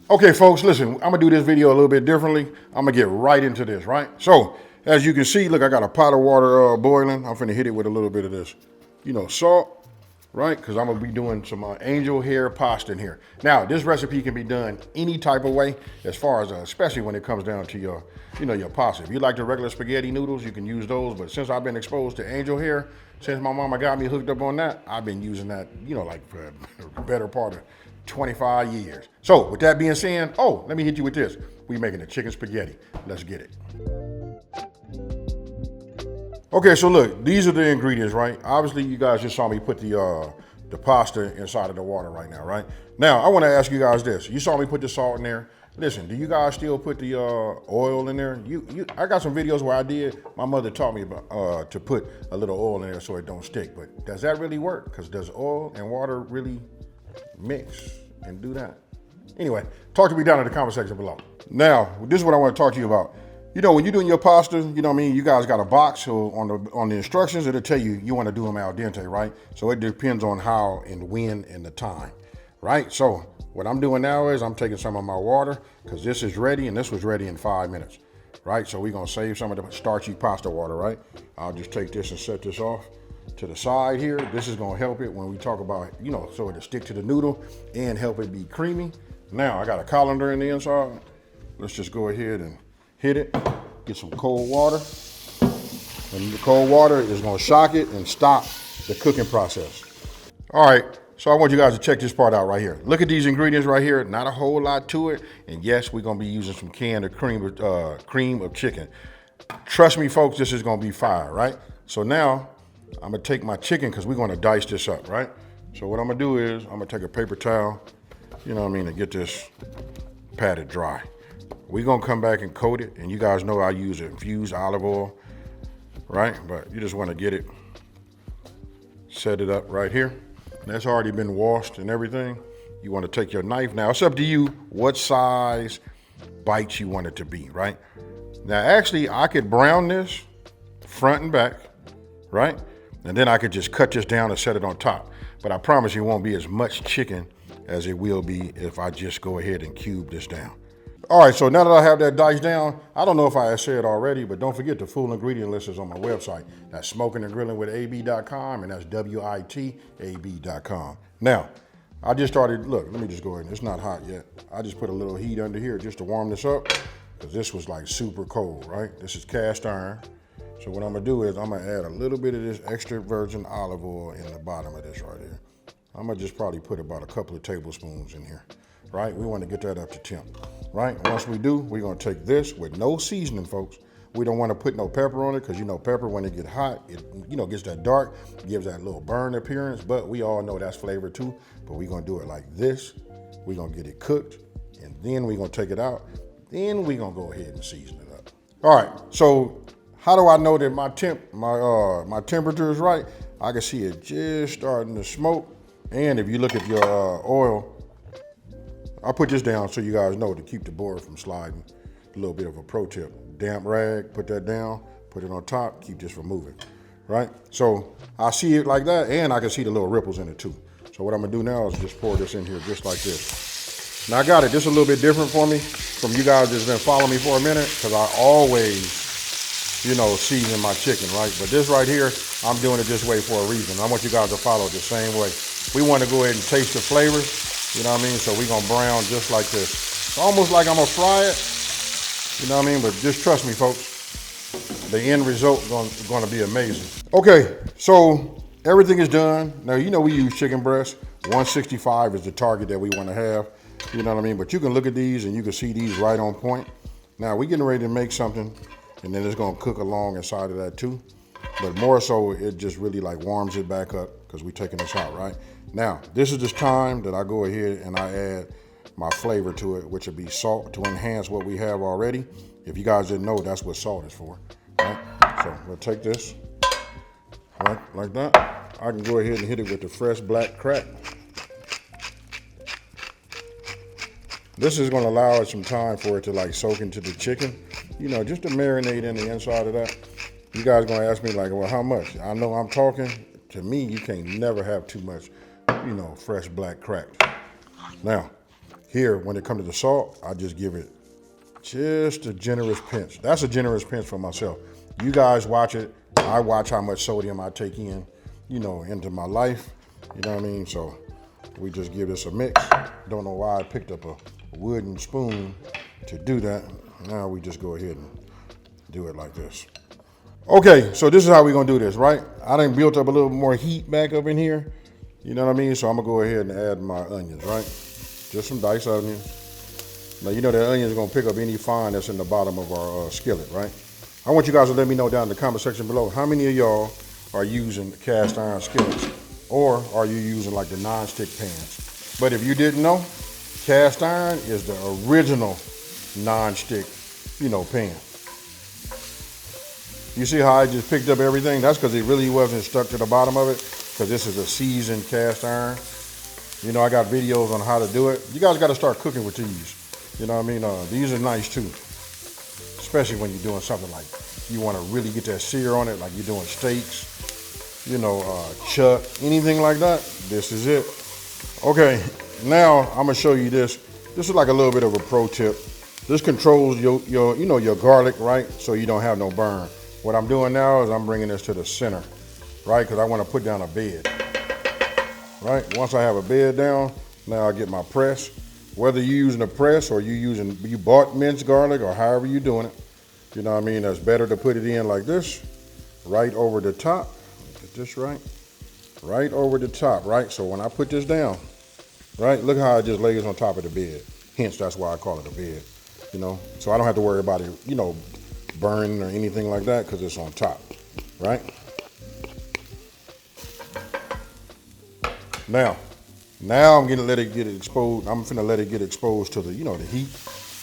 Okay, folks, listen, I'm gonna do this video a little bit differently. I'm gonna get right into this, right? So, as you can see, look, I got a pot of water boiling. I'm finna hit it with a little bit of this, salt, right? Because I'm gonna be doing some angel hair pasta in here. Now, this recipe can be done any type of way, as far as, especially when it comes down to your, your pasta. If you like the regular spaghetti noodles, you can use those. But since I've been exposed to angel hair, since my mama got me hooked up on that, I've been using that, like for a better part of 25 years. So with that being said, let me hit you with this. We making a chicken spaghetti. Let's get it. Okay, so look, these are the ingredients, right? Obviously, you guys just saw me put the pasta inside of the water right now, right? Now, I want to ask you guys this. You saw me put the salt in there. Listen, do you guys still put the oil in there? I got some videos where I did. My mother taught me about to put a little oil in there so it don't stick. But does that really work? Because does oil and water really mix and do that? Anyway, talk to me down in the comment section below. Now, this is what I want to talk to you about. When you're doing your pasta, you guys got a box, so on the instructions, it'll tell you want to do them al dente, right? So it depends on how and when and the time, right? So what I'm doing now is I'm taking some of my water, because this is ready, and this was ready in 5 minutes, right? So we're going to save some of the starchy pasta water, right? I'll just take this and set this off to the side here. This is going to help it when we talk about, so it'll stick to the noodle and help it be creamy. Now, I got a colander in the inside. Let's just go ahead and hit it, get some cold water, and the cold water is gonna shock it and stop the cooking process. All right, so I want you guys to check this part out right here. Look at these ingredients right here, not a whole lot to it, and yes, we're gonna be using some canned cream of chicken. Trust me, folks, this is gonna be fire, right? So now, I'm gonna take my chicken, because we're gonna dice this up, right? So what I'm gonna do is, I'm gonna take a paper towel, and get this patted dry. We're gonna come back and coat it, and you guys know I use infused olive oil, right? But you just wanna get it, set it up right here. That's already been washed and everything. You wanna take your knife. Now, it's up to you what size bites you want it to be, right? Now, actually, I could brown this front and back, right? And then I could just cut this down and set it on top. But I promise you, it won't be as much chicken as it will be if I just go ahead and cube this down. All right, so now that I have that diced down, I don't know if I said already, but don't forget the full ingredient list is on my website. That's Smokin and Grillin with AB.com, and that's WITAB.com. Now, I just started, look, let me just go ahead. It's not hot yet. I just put a little heat under here just to warm this up, because this was like super cold, right? This is cast iron. So what I'm gonna do is I'm gonna add a little bit of this extra virgin olive oil in the bottom of this right here. I'm gonna just probably put about a couple of tablespoons in here, right? We wanna get that up to temp. Right, once we do, we're gonna take this with no seasoning, folks. We don't wanna put no pepper on it, because pepper, when it get hot, it gets that dark, gives that little burn appearance, but we all know that's flavor too. But we're gonna do it like this. We're gonna get it cooked, and then we're gonna take it out. Then we're gonna go ahead and season it up. All right, so how do I know that my temperature is right? I can see it just starting to smoke. And if you look at your oil, I'll put this down so you guys know to keep the board from sliding. A little bit of a pro tip. Damp rag, put that down, put it on top, keep this from moving, right? So I see it like that, and I can see the little ripples in it too. So what I'm gonna do now is just pour this in here just like this. Now I got it, this is a little bit different for me from you guys that's been following me for a minute, because I always, season my chicken, right? But this right here, I'm doing it this way for a reason. I want you guys to follow it the same way. We wanna go ahead and taste the flavors. You know what I mean? So we're gonna brown just like this. It's almost like I'm gonna fry it. You know what I mean? But just trust me, folks. The end result is gonna be amazing. Okay, so everything is done. Now, we use chicken breast. 165 is the target that we wanna have. You know what I mean? But you can look at these and you can see these right on point. Now, we're getting ready to make something, and then it's gonna cook along inside of that too. But more so, it just really like warms it back up, because we're taking this out, right? Now, this is the time that I go ahead and I add my flavor to it, which would be salt to enhance what we have already. If you guys didn't know, that's what salt is for, right? So we'll take this, right, like that. I can go ahead and hit it with the fresh black crack. This is gonna allow it some time for it to like soak into the chicken, just to marinate in the inside of that. You guys gonna ask me like, well, how much? I know I'm talking. To me, you can't never have too much, fresh black crack. Now, Here, when it comes to the salt, I just give it just a generous pinch. That's a generous pinch for myself. You guys watch it. I watch how much sodium I take in, into my life. You know what I mean? So we just give this a mix. Don't know why I picked up a wooden spoon to do that. Now we just go ahead and do it like this. Okay, so this is how we're gonna do this, right? I done built up a little more heat back up in here. You know what I mean? So I'm gonna go ahead and add my onions, right? Just some diced onions. Now you know that onion is gonna pick up any fine that's in the bottom of our skillet, right? I want you guys to let me know down in the comment section below how many of y'all are using cast iron skillets, or are you using like the non-stick pans? But if you didn't know, cast iron is the original non-stick, pan. You see how I just picked up everything? That's because it really wasn't stuck to the bottom of it, because this is a seasoned cast iron. I got videos on how to do it. You guys got to start cooking with these. You know what I mean? These are nice too, especially when you're doing something like you want to really get that sear on it, like you're doing steaks, chuck, anything like that. This is it. Okay, now I'm gonna show you this. This is like a little bit of a pro tip. This controls your garlic, right? So you don't have no burn. What I'm doing now is I'm bringing this to the center, right? Because I want to put down a bed, right? Once I have a bed down, now I get my press. Whether you're using a press or you bought minced garlic or however you're doing it, you know what I mean? That's better to put it in like this, right over the top. Get this right over the top, right? So when I put this down, right, look how it just lays on top of the bed. Hence, that's why I call it a bed, So I don't have to worry about it, burning or anything like that because it's on top, right? Now I'm gonna let it get exposed. I'm finna let it get exposed to the, the heat,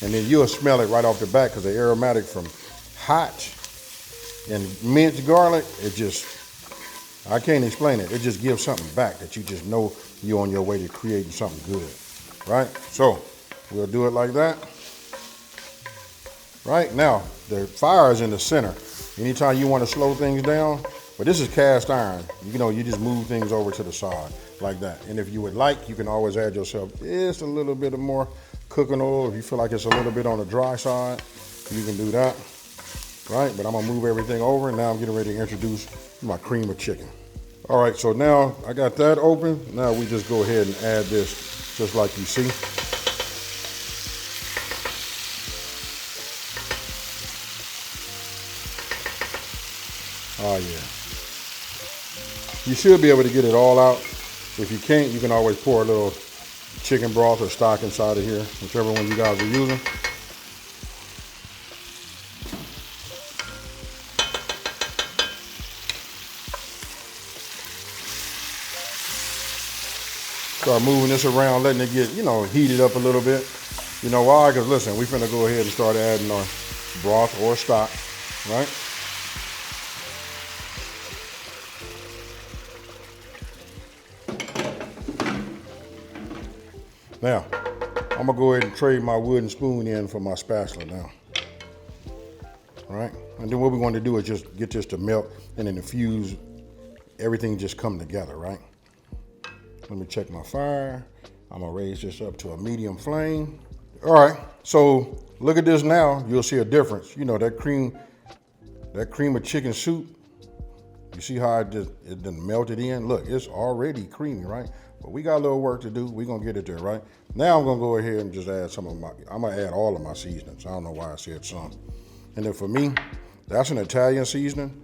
and then you'll smell it right off the bat because the aromatic from hot and minced garlic, I can't explain it. It just gives something back that you just know you're on your way to creating something good, right? So we'll do it like that. Right now, the fire is in the center. Anytime you want to slow things down, but this is cast iron. You just move things over to the side like that. And if you would like, you can always add yourself just a little bit of more cooking oil. If you feel like it's a little bit on the dry side, you can do that, right? But I'm gonna move everything over, and now I'm getting ready to introduce my cream of chicken. All right, so now I got that open. Now we just go ahead and add this just like you see. Oh yeah. You should be able to get it all out. If you can't, you can always pour a little chicken broth or stock inside of here, whichever one you guys are using. Start moving this around, letting it get, heated up a little bit. You know why? Because listen, we finna go ahead and start adding our broth or stock, right? Now, I'm gonna go ahead and trade my wooden spoon in for my spatula now. All right, and then what we're going to do is just get this to melt and then infuse everything, just come together, right? Let me check my fire. I'm gonna raise this up to a medium flame. All right, so look at this now. You'll see a difference. That cream of chicken soup. You see how it done melted in? Look, it's already creamy, right? But we got a little work to do. We're gonna get it there, right? Now I'm gonna go ahead and just add I'm gonna add all of my seasonings. I don't know why I said some. And then for me, that's an Italian seasoning.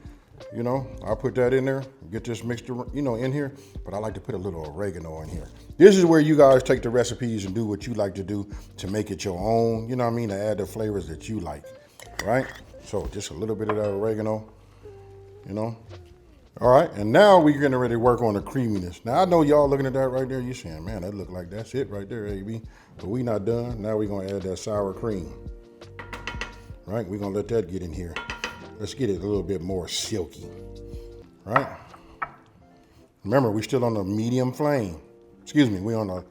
I put that in there, get this mixed, in here, but I like to put a little oregano in here. This is where you guys take the recipes and do what you like to do to make it your own, to add the flavors that you like, right? So just a little bit of that oregano, All right, and now we're getting ready to work on the creaminess. Now I know y'all looking at that right there, you're saying, man, that look like that's it right there, AB. But we not done. Now we're gonna add that sour cream. Right, we're gonna let that get in here. Let's get it a little bit more silky, right? Remember, we're still on the medium flame. Excuse me, we're on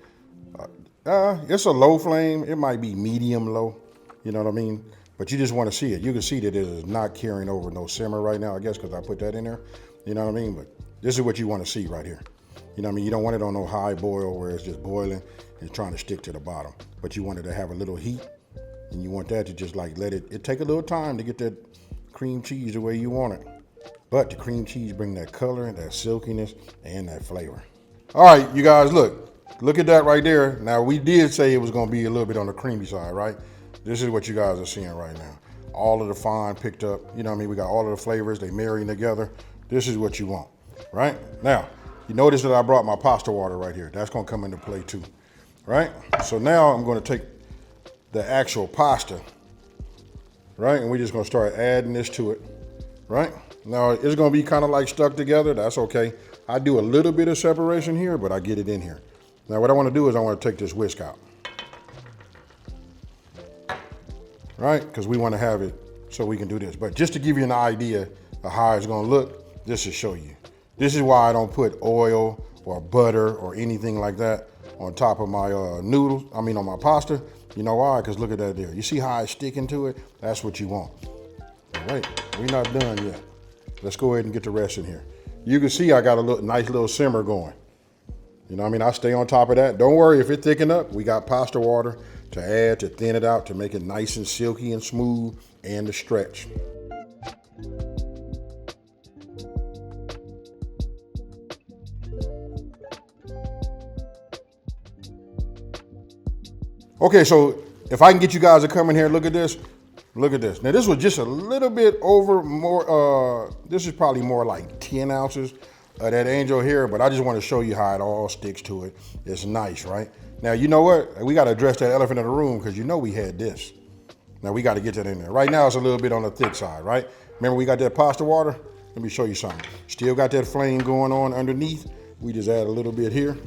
it's a low flame. It might be medium low, you know what I mean? But you just want to see it. You can see that it is not carrying over no simmer right now, I guess, because I put that in there. You know what I mean? But this is what you want to see right here. You know what I mean? You don't want it on no high boil where it's just boiling. It's trying to stick to the bottom. But you want it to have a little heat, and you want that to just like it take a little time to get that cream cheese the way you want it. But the cream cheese bring that color and that silkiness and that flavor. All right, you guys, look at that right there. Now, we did say it was gonna be a little bit on the creamy side, right? This is what you guys are seeing right now. All of the fine picked up, you know what I mean? We got all of the flavors, they marrying together. This is what you want, right? Now, you notice that I brought my pasta water right here. That's gonna come into play too, right? So now I'm gonna take the actual pasta, right? And we're just gonna start adding this to it, right? Now, it's gonna be kind of like stuck together. That's okay. I do a little bit of separation here, but I get it in here. Now, what I wanna do is I wanna take this whisk out, right? Because we wanna have it so we can do this. But just to give you an idea of how it's gonna look, this will show you. This is why I don't put oil or butter or anything like that on top of my noodles, on my pasta. You know why? Because look at that there. You see how it's sticking to it? That's what you want. All right, we're not done yet. Let's go ahead and get the rest in here. You can see I got a nice little simmer going. You know what I mean? I stay on top of that. Don't worry if it thicken up. We got pasta water to add, to thin it out, to make it nice and silky and smooth and to stretch. Okay, so if I can get you guys to come in here, look at this. Look at this. Now this was just a little bit over more, this is probably more like 10 ounces of that angel hair, but I just want to show you how it all sticks to it. It's nice, right? Now, you know what? We got to address that elephant in the room because you know we had this. Now we got to get that in there. Right now it's a little bit on the thick side, right? Remember we got that pasta water? Let me show you something. Still got that flame going on underneath. We just add a little bit here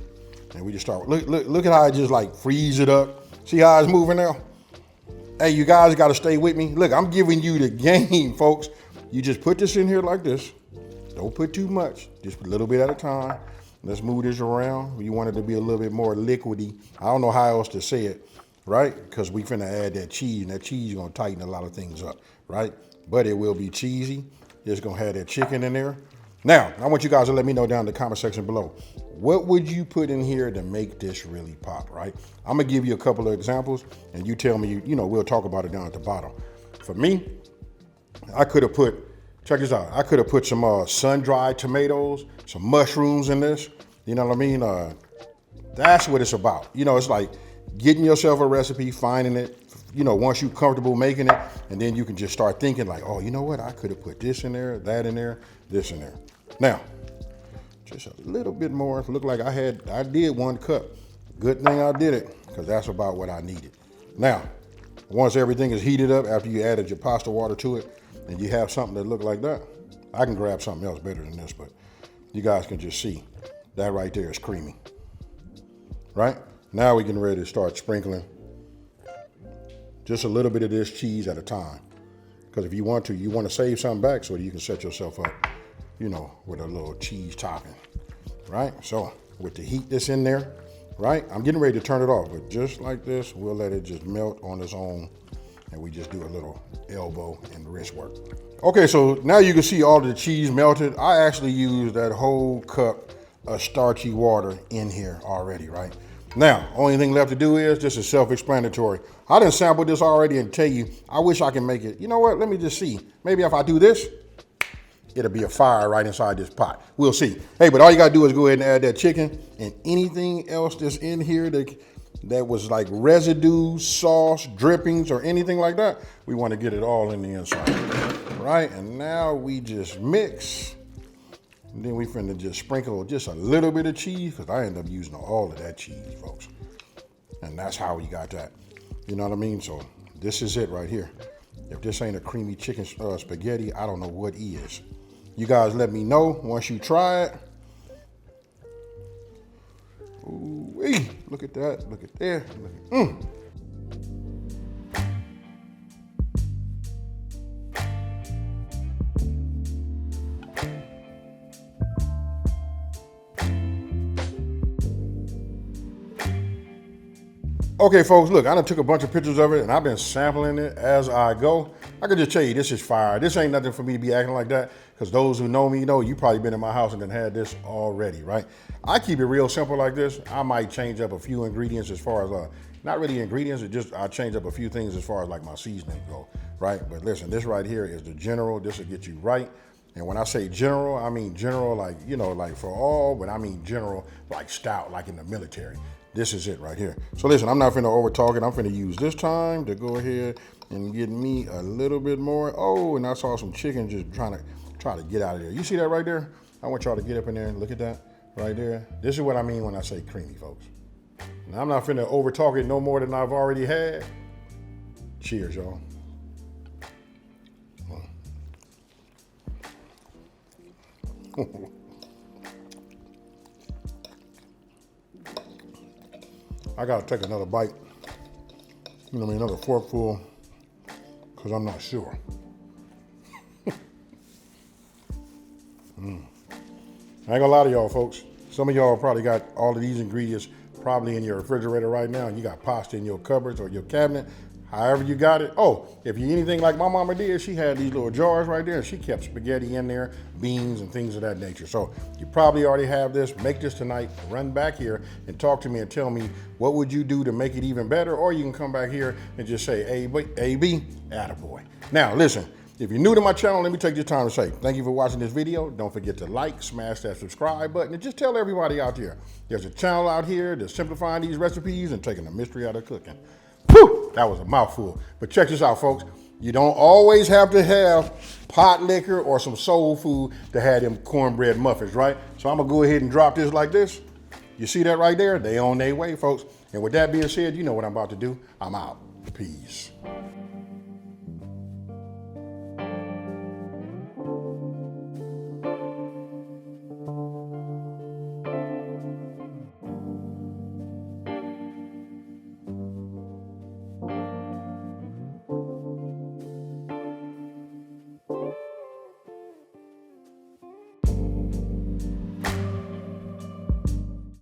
and we just start. Look at how it just like freeze it up. See how it's moving now? Hey, you guys got to stay with me. Look, I'm giving you the game, folks. You just put this in here like this. Don't put too much, just a little bit at a time. Let's move this around. You want it to be a little bit more liquidy. I don't know how else to say it, right? Because we finna add that cheese, and that cheese is gonna tighten a lot of things up, right? But it will be cheesy. It's gonna have that chicken in there. Now, I want you guys to let me know down in the comment section below. What would you put in here to make this really pop, right? I'm gonna give you a couple of examples and you tell me, we'll talk about it down at the bottom. For me, I could have put, check this out. I could have put some sun-dried tomatoes, some mushrooms in this. You know what I mean? That's what it's about. It's like getting yourself a recipe, finding it, once you're comfortable making it, and then you can just start thinking like, oh, you know what? I could have put this in there, that in there, this in there. Now, just a little bit more. It looked like I did 1 cup. Good thing I did it, because that's about what I needed. Now, once everything is heated up, after you added your pasta water to it, and you have something that look like that, I can grab something else better than this, but you guys can just see that right there is creamy, right? Now we're getting ready to start sprinkling just a little bit of this cheese at a time. Because if you want to save something back so that you can set yourself up, with a little cheese topping, right? So with the heat that's in there, right? I'm getting ready to turn it off, but just like this, we'll let it just melt on its own. And we just do a little elbow and wrist work. Okay, so now you can see all the cheese melted. I actually used that whole cup of starchy water in here already, right? Now, only thing left to do is, this is self-explanatory. I done sampled this already and tell you, I wish I can make it. You know what, let me just see. Maybe if I do this, it'll be a fire right inside this pot. We'll see. Hey, but all you gotta do is go ahead and add that chicken and anything else that's in here that was like residue, sauce, drippings, or anything like that. We want to get it all in the inside, right? And now we just mix. And then we finna just sprinkle just a little bit of cheese, because I end up using all of that cheese, folks. And that's how we got that. You know what I mean? So this is it right here. If this ain't a creamy chicken spaghetti, I don't know what is. You guys let me know once you try it. Ooh-wee. Look at that, look at there, look at, Okay, folks, look, I done took a bunch of pictures of it and I've been sampling it as I go. I can just tell you, this is fire. This ain't nothing for me to be acting like that, because those who know me know you probably been in my house and done had this already, right? I keep it real simple like this. I might change up a few ingredients as far as, not really ingredients, I change up a few things as far as like my seasoning go, right? But listen, this right here is the general. This will get you right. And when I say general, I mean general like, you know, like for all, but I mean general like stout, like in the military. This is it right here. So listen, I'm not finna over talk it. I'm finna use this time to go ahead and get me a little bit more. Oh, and I saw some chicken just try to get out of there. You see that right there? I want y'all to get up in there and look at that right there. This is what I mean when I say creamy, folks. Now, I'm not finna over talk it no more than I've already had. Cheers, y'all. I gotta take another bite. You know what I mean, another forkful, because I'm not sure. I ain't gonna lie to y'all, folks. Some of y'all probably got all of these ingredients probably in your refrigerator right now, and you got pasta in your cupboards or your cabinet, however you got it. Oh, if you're anything like my mama did, she had these little jars right there, and she kept spaghetti in there, beans, and things of that nature. So you probably already have this. Make this tonight. Run back here and talk to me and tell me what would you do to make it even better, or you can come back here and just say, A-B, attaboy. Now, listen. If you're new to my channel, let me take this time to say thank you for watching this video. Don't forget to like, smash that subscribe button, and just tell everybody out there, there's a channel out here that's simplifying these recipes and taking the mystery out of cooking. Whew, that was a mouthful. But check this out, folks. You don't always have to have pot liquor or some soul food to have them cornbread muffins, right? So I'm gonna go ahead and drop this like this. You see that right there? They on their way, folks. And with that being said, you know what I'm about to do. I'm out. Peace.